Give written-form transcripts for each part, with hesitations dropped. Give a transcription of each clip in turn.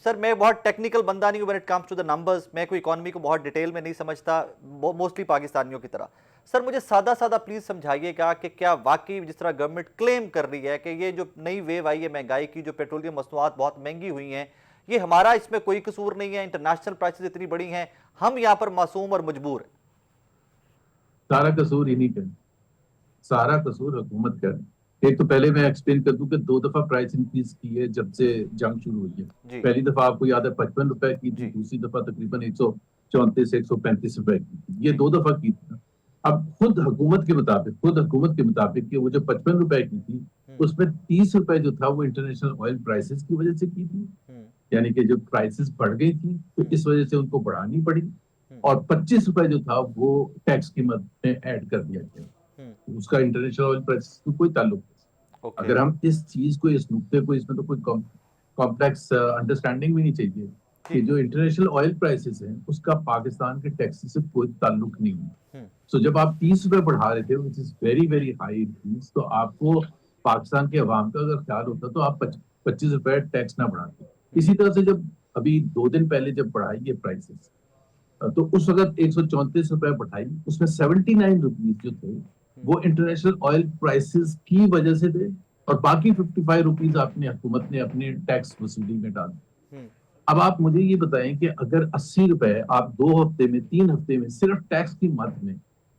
سر میں بہت ٹیکنیکل بندہ نہیں ہوں when it comes to the numbers, میں کوئی اکانومی کو بہت ڈیٹیل میں نہیں سمجھتا موسٹلی پاکستانیوں کی طرح. سر مجھے سادہ سادہ پلیز سمجھائیے گا کہ کیا واقعی جس طرح گورنمنٹ کلیم کر رہی ہے کہ یہ جو نئی ویو آئی ہے مہنگائی کی, جو پیٹرولیم مصنوعات بہت مہنگی ہوئی ہیں, یہ ہمارا اس میں کوئی قصور نہیں ہے, انٹرنیشنل پرائسز اتنی بڑی ہیں, ہم یہاں پر معصوم اور مجبور ہیں؟ سارا قصور انہیں کا, سارا قصور حکومت کا. ایک تو پہلے میں ایکسپلین کر دوں کہ 2 دفعہ پرائس انکریز کی ہے جب سے جنگ شروع ہوئی ہے. جی پہلی دفعہ آپ کو یاد ہے 55 روپے کی تھی, جی دوسری دفعہ تقریباً 134 135 روپے کی تھی. یہ 2 دفعہ کی تھی. اب خود حکومت کے مطابق کہ وہ جو 55 روپے کی تھی اس میں 30 روپے جو تھا وہ انٹرنیشنل آئل پرائسز کی وجہ سے کی تھی, یعنی کہ جو پرائسز بڑھ گئی تھی تو اس وجہ سے ان کو بڑھانی پڑی, اور 25 روپے جو تھا وہ ٹیکس کی مد میں ایڈ کر دیا گیا. اس کا انٹرنیشنل آئل پرائسز کو کوئی تعلق نہیں. اگر ہم اس چیز کو, اس نقطے کو, اس میں تو کوئی کمپلیکس انڈرسٹینڈنگ بھی نہیں چاہیے کہ جو انٹرنیشنل آئل پرائسز ہیں اس کا پاکستان کے ٹیکس سے کوئی تعلق نہیں ہے. سو جب آپ 30 روپے بڑھا رہے تھے which is very very high increase, تو آپ کو پاکستان کے عوام کا اگر خیال ہوتا تو آپ 25 روپے ٹیکس نہ بڑھاتے. اسی طرح سے جب ابھی 2 دن پہلے جب بڑھائی یہ پرائسز تو اس وقت 134 روپے بڑھائی, اس میں 79 روپیز جو تھے وہ انٹرنیشنل آئل پرائسز کی وجہ سے تھے, اور باقی 55 روپیز آپ نے حکومت نے اپنے ٹیکس وصولی میں ڈال دی. اب آپ مجھے یہ بتائیں کہ اگر 80 روپے آپ 2 ہفتے میں 3 ہفتے میں صرف ٹیکس کی مد میں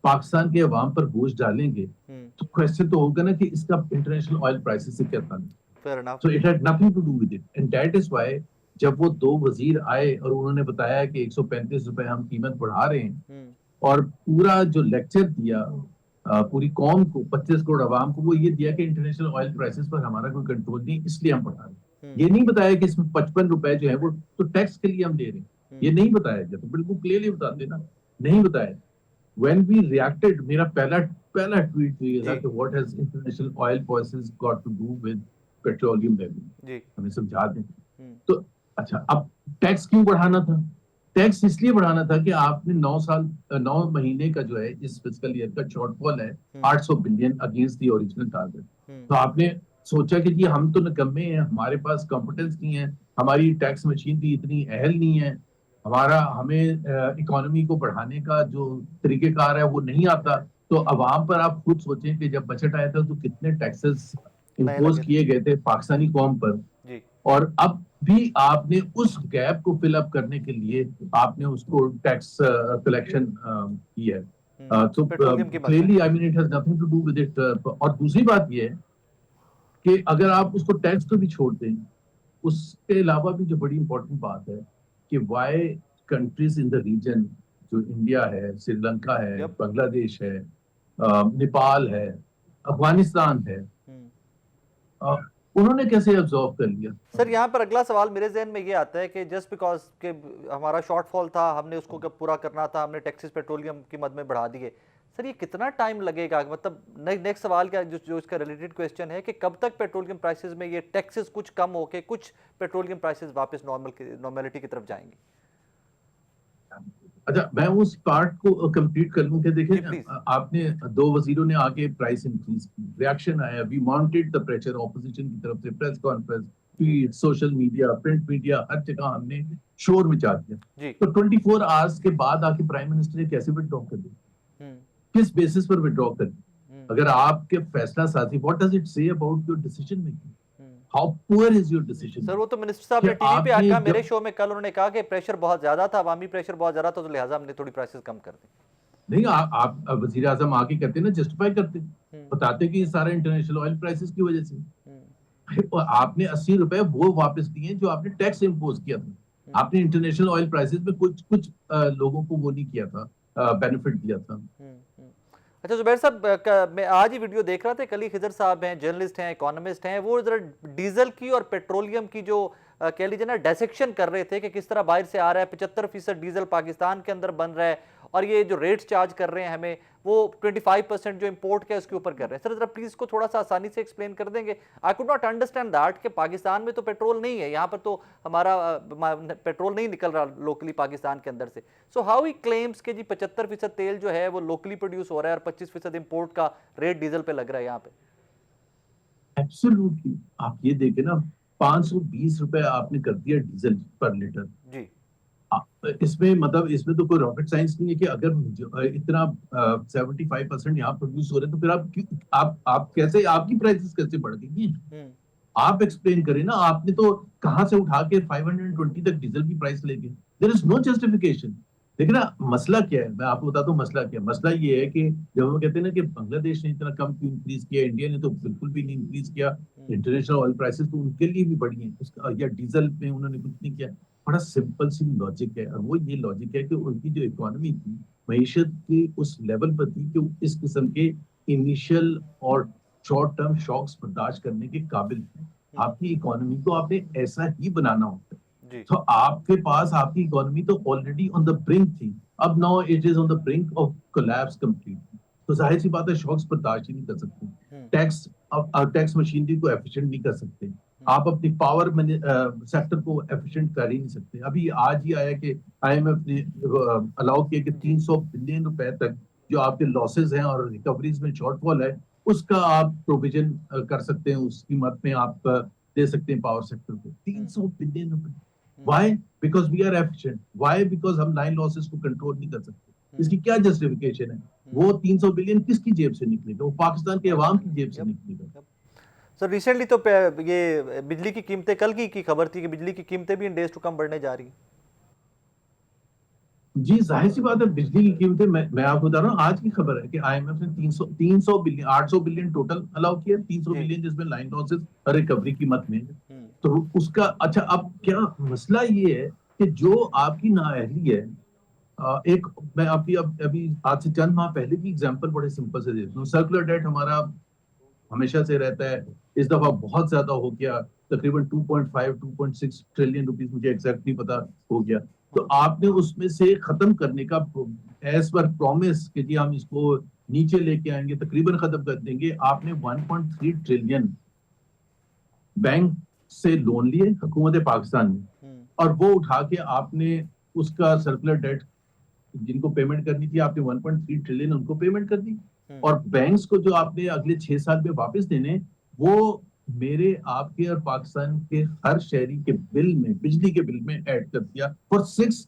پاکستان کے عوام پر بوجھ ڈالیں گے تو کوشچن تو ہوگا نا کہ اس کا انٹرنیشنل آئل پرائسز سے کیا تعلق. Fair enough. So it had nothing to do with it, and that is why جب وہ 2 وزیر آئے اور انہوں نے بتایا کہ 135 روپے ہم قیمت بڑھا رہے ہیں, اور پورا جو لیکچر دیا پوری قوم کو, 25 کروڑ عوام کو, وہ یہ دیا کہ انٹرنیشنل آئل پرائسز پر ہمارا کوئی کنٹرول نہیں اس لیے ہم بڑھا رہے ہیں. یہ نہیں بتایا کہ اس میں 55 روپے جو ہے وہ تو ٹیکس کے لیے ہم دے رہے ہیں, یہ نہیں بتایا گیا. تو بالکل کلیئرلی بتاتے نا, نہیں بتایا. when we reacted, میرا پہلا ٹویٹ یہ تھا کہ what has international oil prices got to do with petroleum revenue, ہمیں سمجھا دیں. تو اچھا, اب ٹیکس کیوں بڑھانا تھا؟ ٹیکس اس لیے بڑھانا تھا کہ آپ نے 9 مہینے کا جو ہے اس فسکل ایئر کا شارٹ فال ہے 800 billion against the original target. تو آپ نے سوچا کہ جی ہم تو نکمے ہیں, ہمارے پاس کمپٹنس نہیں ہے, ہماری ٹیکس مشین بھی اتنی اہل نہیں ہے, ہمیں اکانومی کو بڑھانے کا جو طریقہ کار ہے وہ نہیں آتا. تو عوام پر آپ خود سوچیں کہ جب بجٹ آیا تھا تو کتنے ٹیکسز امپوز کیے گئے تھے پاکستانی قوم پر, اور اب بھی آپ نے اس گیپ کو فل اپ کرنے کے لیے آپ نے اس کو ٹیکس کلیکشن کی ہے. تو clearly I mean it has nothing to do with it. اور دوسری بات یہ ہے کہ اگر آپ اس کو ٹیکس کو بھی چھوڑ دیں, اس کے علاوہ بھی جو بڑی امپورٹنٹ بات ہے کہ why countries in the region, جو انڈیا ہے, سری لنکا ہے, بنگلہ دیش ہے, نیپال ہے, افغانستان ہے, انہوں نے کیسے ابزارو کر لیا؟ سر یہاں پر اگلا سوال میرے ذہن میں یہ آتا ہے کہ جسٹ بیکاز کہ ہمارا شارٹ فال تھا, ہم نے اس کو پورا کرنا تھا, ہم نے ٹیکسز پیٹرولیم کی مد میں بڑھا دیے. سر یہ کتنا ٹائم لگے گا؟ مطلب نیکسٹ سوال کا جو اس کا ریلیٹڈ کویسچن ہے کہ کب تک پیٹرولیم پرائسز میں یہ ٹیکسز کچھ کم ہو کے کچھ پیٹرولیم پرائسز واپس نارملٹی کی طرف جائیں گے؟ اچھا, میں اس پارٹ کو کمپلیٹ کر لوں کہ دیکھیں آپ نے 2 وزیروں نے آگے پرائس انکریز کی, ریاکشن آیا, we mounted the pressure opposition کی طرف سے, press conference, tweet, social media, print media, ہر جگہ ہم نے شور مچا دیا. تو 24 آورز کے بعد آ کے پرائم منسٹر نے کیسے وڈرا کر دیا, کس بیسس پر وڈرا کر دیا؟ اگر آپ کے فیصلہ سازی, what does it say about your decision making? How poor is your decision? سر وہ تو منسٹر صاحب نے ٹی وی پہ آ کہا, میرے شو میں کل انہوں نے کہا کہ پریشر بہت زیادہ تھا, عوامی پریشر بہت زیادہ تھا, تو لہٰذا ہم نے تھوڑی پرائسز کم کر دی. نہیں, آپ وزیر اعظم آ کے کہتے نا, جسٹیفائی کرتے, بتاتے کہ یہ سارا انٹرنیشنل آئل پرائسز کی وجہ سے. آپ نے 80 روپے وہ واپس دیے جو آپ نے ٹیکس امپوز کیا تھا. آپ نے انٹرنیشنل آئل پرائسز میں کچھ لوگوں کو وہ نہیں کیا تھا, بینیفٹ دیا تھا. اچھا زبیر صاحب, میں آج ہی ویڈیو دیکھ رہا تھا, کلی خضر صاحب ہیں, جرنلسٹ ہیں, اکانومسٹ ہیں, وہ ذرا ڈیزل کی اور پیٹرولیم کی جو کہہ لیجیے نا ڈیسیکشن کر رہے تھے کہ کس طرح باہر سے آ رہا ہے, 75% ڈیزل پاکستان کے اندر بن رہا ہے, اور یہ جو ریٹس چارج کر رہے ہیں ہمیں وہ 25% جو امپورٹ کا ہے اس کے اوپر کر رہے ہیں. سر ذرا پلیز کو تھوڑا سا آسانی سے ایکسپلین کر دیں گے. I could not understand that کہ پاکستان میں تو پیٹرول نہیں ہے, یہاں پر تو ہمارا پیٹرول نہیں نکل رہا لوکلی پاکستان کے اندر سے. سو ہاؤ ہی کلیمز کہ جی 75% تیل جو ہے وہ لوکلی پروڈیوس ہو رہا ہے اور 25% امپورٹ کا ریٹ ڈیزل پہ لگ رہا ہے یہاں پہ. ایبسولوٹلی. آپ یہ دیکھیں نا, 520 روپے آپ نے کر دیا ڈیزل پر لیٹر. جی اس میں مطلب اس میں تو کوئی راکٹ سائنس نہیں ہے کہ اگر اتنا 75% یہاں پروڈیوس ہو رہے تو پھر آپ کیسے, آپ کی پرائسز کیسے بڑھ گئی ہیں؟ آپ ایکسپلین کریں نا. آپ نے تو کہاں سے اٹھا کے 520 تک ڈیزل کی پرائس لے گئے؟ دیر از نو جسٹیفیکیشن. دیکھیں نا مسئلہ کیا ہے, میں آپ کو بتاتا ہوں مسئلہ کیا ہے. مسئلہ یہ ہے کہ جب ہم کہتے ہیں نا کہ بنگلہ دیش نے اتنا کم کیوں انکریز کیا, انڈیا نے تو بالکل بھی نہیں انکریز کیا. انٹرنیشنل آئل پرائسز تو ان کے لیے بھی بڑھی ہیں, یا ڈیزل میں انہوں نے کچھ نہیں کیا. بڑا سمپل سی لاجک ہے, اور وہ یہ لاجک ہے کہ ان کی جو اکانومی تھی معیشت کی اس لیول پر تھی کہ اس قسم کے انیشیل اور شارٹ ٹرم شاکس برداشت کرنے کے قابل تھے. آپ کی اکانومی کو آپ نے ایسا ہی بنانا ہوتا ہے. تو آپ کے پاس آپ کی اکانومی تو آلریڈی آن دا برنک تھی, اب now it is on the brink of collapse completely. تو ظاہر سی بات ہے شاکس برداشت ہی نہیں کر سکتے. ٹیکس مشینری کو ایفیشینٹ نہیں کر سکتے. آپ اپنی پاور سیکٹر کو ایفیشینٹ کر ہی نہیں سکتے. ابھی آج ہی آیا کہ آئی ایم ایف نے الاؤ کیا کہ 300 بلین روپے تک جو آپ کے لاسز ہیں اور ریکوریز میں شارٹ فال ہے اس کا آپ پروویژن کر سکتے ہیں, اس قیمت میں آپ دے سکتے ہیں پاور سیکٹر کو. 300 بلین روپے. Why? Because we are efficient. Why? Because ہم لائن لاسز کو کنٹرول نہیں کر سکتے. اس کی کیا جسٹیفیکیشن ہے؟ وہ 300 بلین کس کی جیب سے نکلے گا؟ وہ پاکستان کے عوام کی جیب سے نکلے گا. سر ریسنٹلی تو یہ بجلی کی قیمتیں, کل کی خبر تھی کہ بجلی کی قیمتیں بھی ان ڈیز ٹو کم بڑھنے جا رہی ہیں. جی ظاہر سی بات ہے, بجلی کی قیمتیں میں آپ کو بتا رہا ہوں آج کی خبر ہے کہ آئی ایم ایف نے 300 بلین 800 بلین ٹوٹل الاؤ کیا. 300 بلین جس میں لائن لاسز ریکوری کی مت میں. تو اس کا اچھا اب کیا مسئلہ یہ ہے کہ جو آپ کی نااہلی ہے, ایک میں ابھی آج سے چند ماہ پہلے کی ایگزامپل بڑے سمپل سے دیتا ہوں. سرکولر ڈیٹ ہمارا ہمیشہ سے رہتا ہے, اس دفعہ بہت زیادہ ہو گیا, تقریباً 2.5-2.6 ٹریلین روپیز, مجھے ایگزیکٹ نہیں پتا, ہو گیا. تو آپ نے اس میں سے ختم کرنے کا ایز پر پرومس کہ جی ہم اس کو نیچے لے کے آئیں گے, تقریباً ختم کر دیں گے. آپ نے 1.3 ٹریلین بینک سے لون لیے حکومت پاکستان نے, اور وہ اٹھا کے آپ نے اس کا سرکولر ڈیٹ جن کو پیمنٹ کرنی تھی آپ نے 1.3 ٹریلین ان کو پیمنٹ کر دی. اور بینکس کو جو آپ نے اگلے 6 سال میں واپس دینے, وہ میرے آپ کے اور پاکستان کے ہر شہری کے بل میں, بجلی کے بل میں ایڈ کر دیا. For 6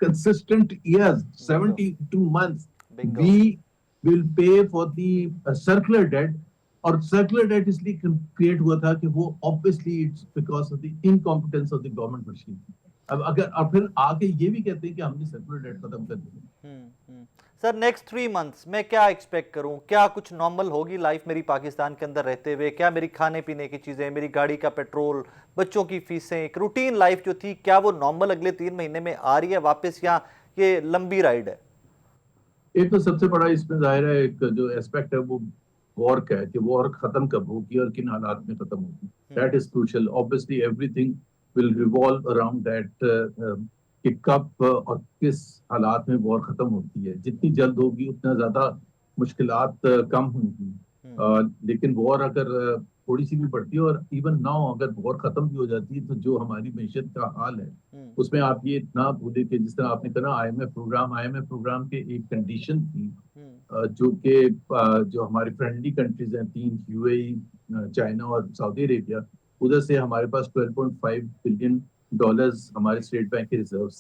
consistent years, 72 months, we will pay for the circular debt. اور circular debt اس لیے کریٹ ہوا تھا کہ وہ obviously it's because of the incompetence of the government machine. اب اگر اور پھر آگے یہ بھی کہتے ہیں کہ ہم نے سرکولر ڈیٹ ختم کر دیا. سر نیکسٹ 3 منتھس میں کیا ایکسپیکٹ کروں؟ کیا کچھ نارمل ہوگی لائف میری پاکستان کے اندر رہتے ہوئے؟ کیا میری کھانے پینے کی چیزیں, میری گاڑی کا پیٹرول, بچوں کی فیسیں, ایک روٹین لائف جو تھی, کیا وہ نارمل اگلے 3 مہینے میں آ رہی ہے واپس, یا یہ لمبی رائڈ ہے؟ ایک تو سب سے بڑا اس میں ظاہر ہے ایک جو اسپیکٹ ہے وہ وار کا ہے کہ وار ختم کب ہوگی اور کن حالات میں ختم ہوگی. That is crucial. obviously everything will revolve around that کہ کب اور کس حالات میں وار ختم ہوتی ہے. جتنی جلد ہوگی اتنا زیادہ مشکلات کم ہوں گی. لیکن وار اگر تھوڑی سی بھی بڑھتی ہے, اور ایون ناؤ اگر وار ختم بھی ہو جاتی ہے, تو جو ہماری معیشت کا حال ہے اس میں آپ یہ نہ بھولے کہ جس طرح آپ نے کہا آئی ایم ایف پروگرام کے ایک کنڈیشن تھی جو کہ جو ہماری فرینڈلی کنٹریز ہیں 3, یو اے ای, چائنا اور سعودی عربیہ, ادھر سے ہمارے پاس $12.5 بلین ہمارے اسٹیٹ بینک کے ریزروز